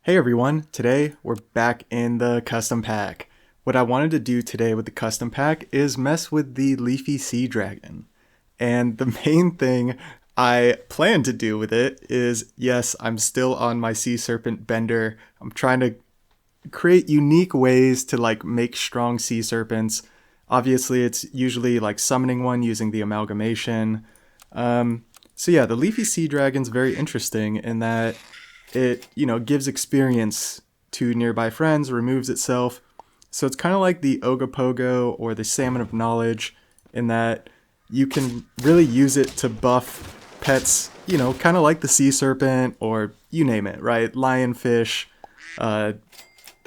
Hey everyone, today we're back in the custom pack. What I wanted to do today with the custom pack is mess with the Leafy Sea Dragon. And the main thing I plan to do with it is, yes, I'm still on my Sea Serpent bender. I'm trying to create unique ways to make strong sea serpents. Obviously, it's usually summoning one using the amalgamation. So yeah, the Leafy Sea Dragon's very interesting in that it, gives experience to nearby friends, removes itself. So it's kind of like the Ogopogo or the Salmon of Knowledge in that you can really use it to buff pets, kind of like the sea serpent or you name it, right? Lionfish. I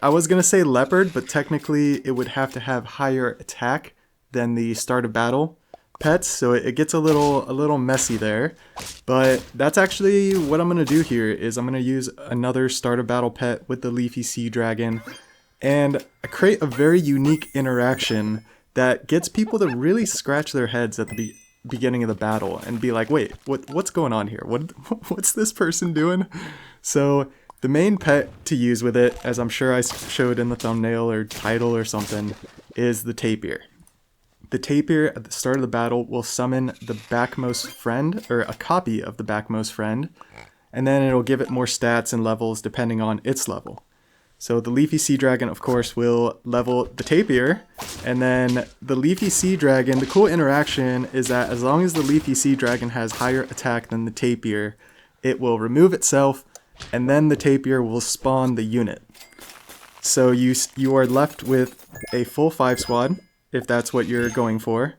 was going to say leopard, but technically it would have to have higher attack than the start of battle pets, so it gets a little messy there. But that's actually what I'm going to do here is I'm going to use another start of battle pet with the Leafy Sea Dragon and create a very unique interaction that gets people to really scratch their heads at the beginning of the battle and be like, wait, what's going on here? What's this person doing? So the main pet to use with it, as I'm sure I showed in the thumbnail or title or something, is the tapir. The tapir at the start of the battle will summon the backmost friend, or a copy of the backmost friend, and then it'll give it more stats and levels depending on its level. So the Leafy Sea Dragon, of course, will level the tapir, and then the Leafy Sea Dragon, the cool interaction is that as long as the Leafy Sea Dragon has higher attack than the tapir, it will remove itself, and then the tapir will spawn the unit. So you are left with a full 5 squad, if that's what you're going for.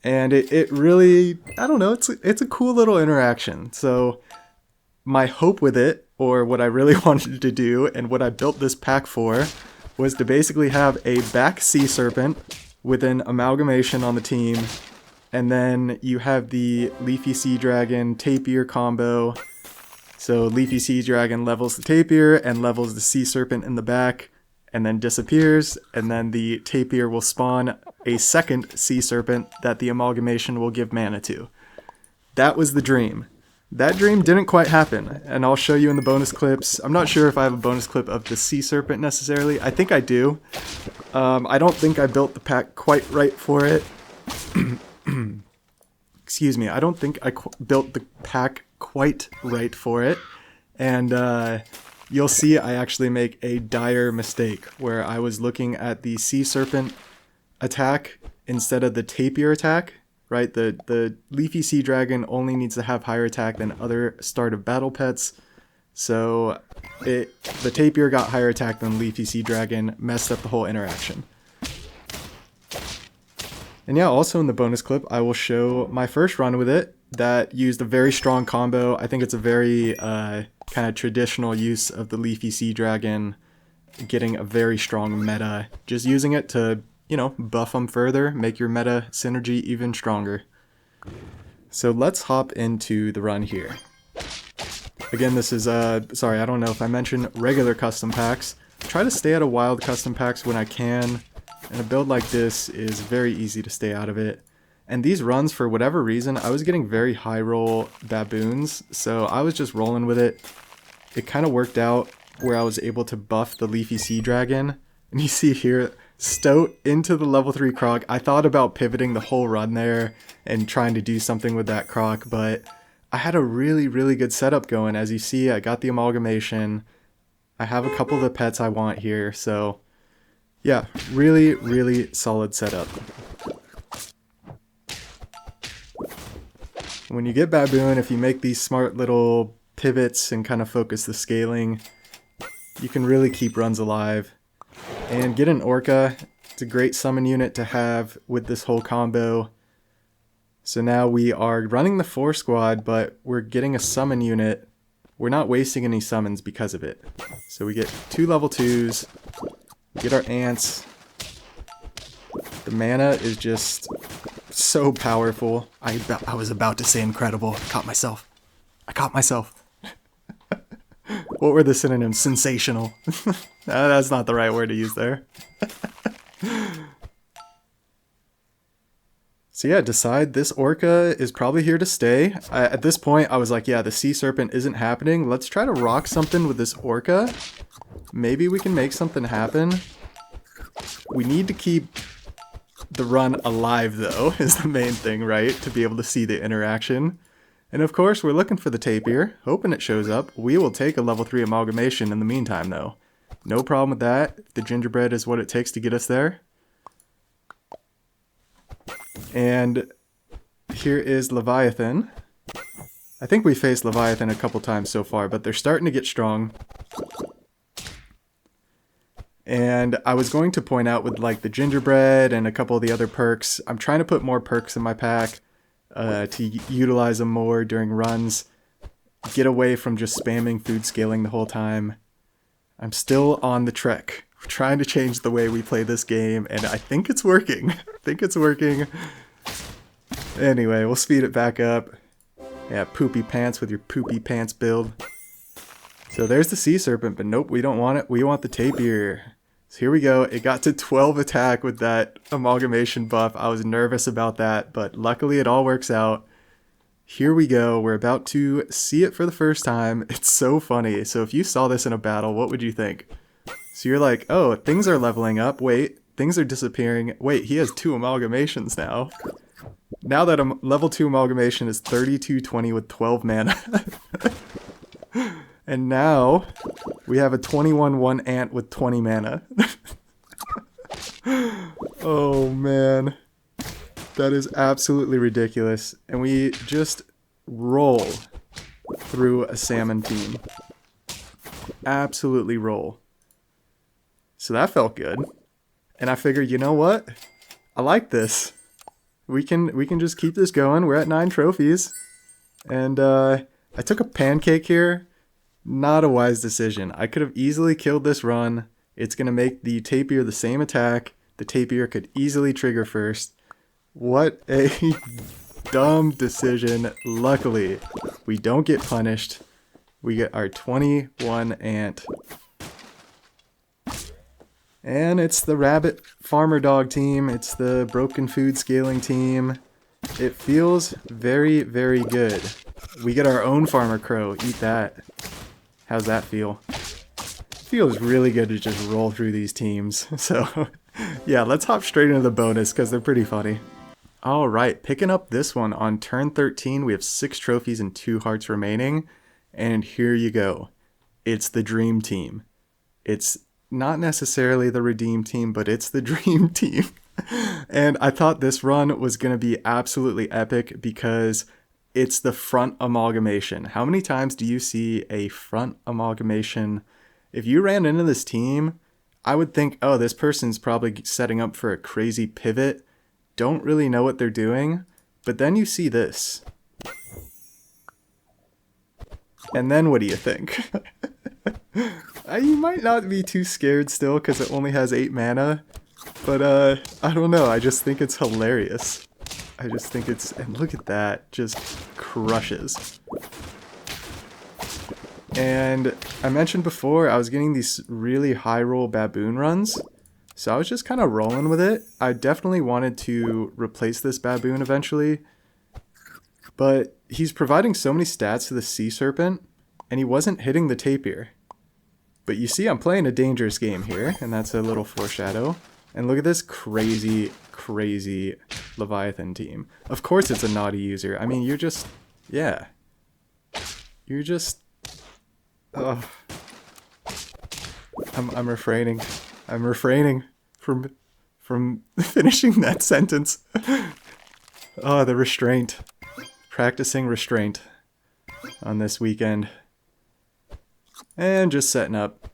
And it really, I don't know, it's a cool little interaction. So my hope with it, or what I really wanted to do, and what I built this pack for, was to basically have a back sea serpent with an amalgamation on the team, and then you have the Leafy Sea Dragon tapir combo. So Leafy Sea Dragon levels the tapir and levels the sea serpent in the back, and then disappears, and then the tapir will spawn a second sea serpent that the amalgamation will give mana to. That was the dream. That dream didn't quite happen, and I'll show you in the bonus clips. I'm not sure if I have a bonus clip of the sea serpent necessarily. I think I do. I don't think I built the pack quite right for it. Excuse me, I don't think I built the pack quite right for it, and you'll see I actually make a dire mistake where I was looking at the sea serpent attack instead of the tapir attack, right? The Leafy Sea Dragon only needs to have higher attack than other start of battle pets. So the tapir got higher attack than Leafy Sea Dragon, messed up the whole interaction. And yeah, also in the bonus clip, I will show my first run with it that used a very strong combo. I think it's a very kind of traditional use of the Leafy Sea Dragon, getting a very strong meta, just using it to, buff them further, make your meta synergy even stronger. So let's hop into the run here. Again, this is, sorry, I don't know if I mentioned regular custom packs. Try to stay out of wild custom packs when I can, and a build like this is very easy to stay out of it. And these runs, for whatever reason, I was getting very high roll baboons, so I was just rolling with it. It kind of worked out where I was able to buff the Leafy Sea Dragon. And you see here, Stoat into the level 3 croc. I thought about pivoting the whole run there and trying to do something with that croc, but I had a really, really good setup going. As you see, I got the amalgamation. I have a couple of the pets I want here, so yeah, really, really solid setup. When you get baboon, if you make these smart little pivots and kind of focus the scaling, you can really keep runs alive. And get an orca. It's a great summon unit to have with this whole combo. So now we are running the 4 squad, but we're getting a summon unit. We're not wasting any summons because of it. So we get 2 level 2s, get our ants. The mana is just so powerful. I was about to say incredible. I caught myself. What were the synonyms? Sensational. That's not the right word to use there. So yeah, decide this orca is probably here to stay. At this point, I was like, yeah, the sea serpent isn't happening. Let's try to rock something with this orca. Maybe we can make something happen. We need to keep the run alive, though, is the main thing, right? To be able to see the interaction. And of course, we're looking for the tapir, hoping it shows up. We will take a level 3 amalgamation in the meantime, though. No problem with that. If the gingerbread is what it takes to get us there. And here is Leviathan. I think we faced Leviathan a couple times so far, but they're starting to get strong. And I was going to point out with like the gingerbread and a couple of the other perks, I'm trying to put more perks in my pack to utilize them more during runs. Get away from just spamming food scaling the whole time. I'm still on the trek. We're trying to change the way we play this game, and I think it's working. I think it's working. Anyway, we'll speed it back up. Yeah, poopy pants with your poopy pants build. So there's the sea serpent, but nope, we don't want it. We want the tapir. So here we go. It got to 12 attack with that amalgamation buff. I was nervous about that, but luckily it all works out. Here we go. We're about to see it for the first time. It's so funny. So if you saw this in a battle, what would you think? So you're like, oh, things are leveling up. Wait, things are disappearing. Wait, he has 2 amalgamations now. Now that level 2 amalgamation is 3220 with 12 mana. And now we have a 21-1 ant with 20 mana. Oh man. That is absolutely ridiculous. And we just roll through a salmon team. Absolutely roll. So that felt good. And I figured, you know what? I like this. We can just keep this going. We're at 9 trophies. And I took a pancake here. Not a wise decision. I could have easily killed this run. It's going to make the tapir the same attack. The tapir could easily trigger first. What a dumb decision. Luckily, we don't get punished. We get our 21 ant. And it's the rabbit farmer dog team. It's the broken food scaling team. It feels very, very good. We get our own farmer crow. Eat that. How's that feel? Feels really good to just roll through these teams. So, yeah, let's hop straight into the bonus because they're pretty funny. Alright, picking up this one on turn 13, we have 6 trophies and 2 hearts remaining. And here you go. It's the dream team. It's not necessarily the redeem team, but it's the dream team. And I thought this run was going to be absolutely epic because it's the front amalgamation. How many times do you see a front amalgamation? If you ran into this team, I would think, oh, this person's probably setting up for a crazy pivot. Don't really know what they're doing. But then you see this. And then what do you think? You might not be too scared still because it only has 8 mana. But I don't know. I just think it's hilarious. I just think it's... And look at that. Just crushes. And I mentioned before, I was getting these really high roll baboon runs. So I was just kind of rolling with it. I definitely wanted to replace this baboon eventually. But he's providing so many stats to the sea serpent. And he wasn't hitting the tapir. But you see I'm playing a dangerous game here. And that's a little foreshadow. And look at this crazy, crazy Leviathan team. Of course it's a naughty user. I mean, you're just... Yeah. You're just... Ugh. I'm refraining. I'm refraining from finishing that sentence. Oh, the restraint. Practicing restraint on this weekend. And just setting up.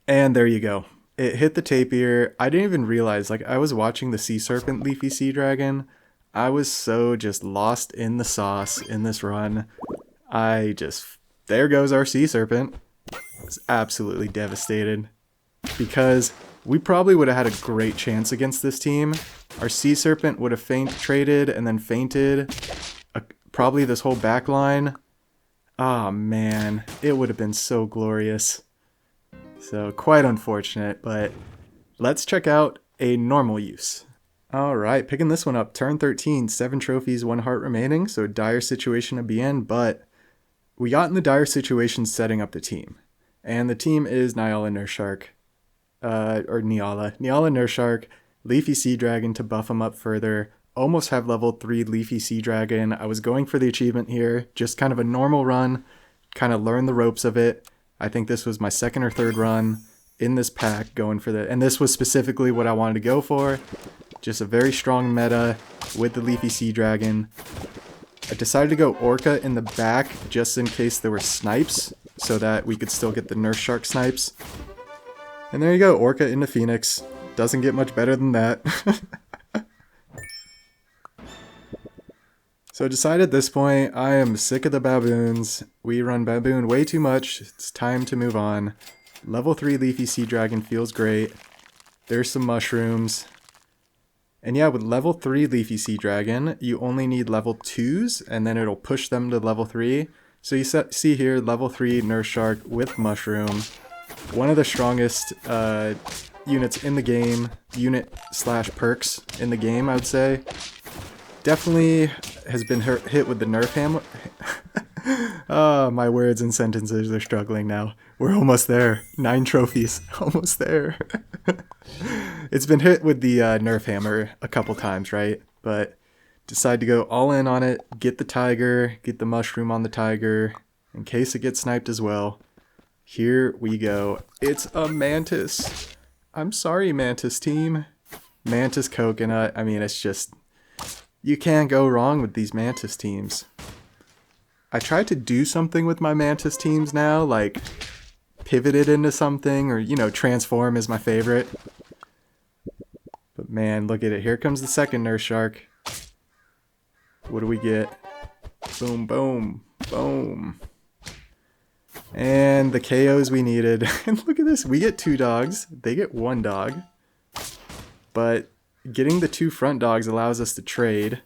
And there you go. It hit the tapir. I didn't even realize, like, I was watching the sea serpent Leafy Sea Dragon. I was so just lost in the sauce in this run. There goes our sea serpent. I was absolutely devastated. Because we probably would have had a great chance against this team. Our sea serpent would have traded and then fainted. Probably this whole back line. Ah, man. It would have been so glorious. So, quite unfortunate, but let's check out a normal use. Alright, picking this one up. Turn 13, 7 trophies, 1 heart remaining, so dire situation to be in, but we got in the dire situation setting up the team. And the team is Nyala Nurshark. Nyala Nurshark, Leafy Sea Dragon to buff him up further. Almost have level 3 Leafy Sea Dragon. I was going for the achievement here, just kind of a normal run, kind of learn the ropes of it. I think this was my second or third run in this pack going for the, and this was specifically what I wanted to go for. Just a very strong meta with the Leafy Sea Dragon. I decided to go Orca in the back just in case there were snipes, so that we could still get the Nurse Shark snipes. And there you go, Orca into Phoenix. Doesn't get much better than that. So I decided at this point, I am sick of the baboons. We run baboon way too much. It's time to move on. Level 3 Leafy Sea Dragon feels great. There's some mushrooms. And yeah, with level 3 Leafy Sea Dragon, you only need level 2s, and then it'll push them to level 3. So you see here, level 3 Nurse Shark with Mushroom. One of the strongest units in the game, unit/perks in the game, I would say. Definitely has been hit with the nerf hammer. Oh, my words and sentences are struggling now. We're almost there. 9 trophies. Almost there. It's been hit with the nerf hammer a couple times, right? But decide to go all in on it. Get the tiger. Get the mushroom on the tiger. In case it gets sniped as well. Here we go. It's a mantis. I'm sorry, mantis team. Mantis coconut. I mean, it's just... You can't go wrong with these mantis teams. I tried to do something with my mantis teams now, like pivot it into something, or, you know, transform is my favorite. But man, look at it. Here comes the second Nurse Shark. What do we get? Boom, boom, boom. And the KOs we needed. And look at this. We get 2 dogs. They get 1 dog. But getting the 2 front dogs allows us to trade.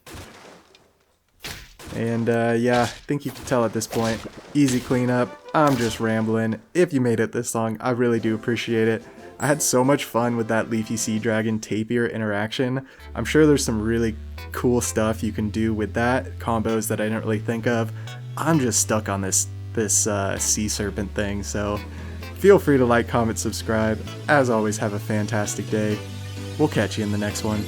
And yeah, I think you can tell at this point. Easy cleanup. I'm just rambling. If you made it this long, I really do appreciate it. I had so much fun with that Leafy Sea Dragon Tapir interaction. I'm sure there's some really cool stuff you can do with that. Combos that I didn't really think of. I'm just stuck on this sea serpent thing, so feel free to like, comment, subscribe. As always, have a fantastic day. We'll catch you in the next one.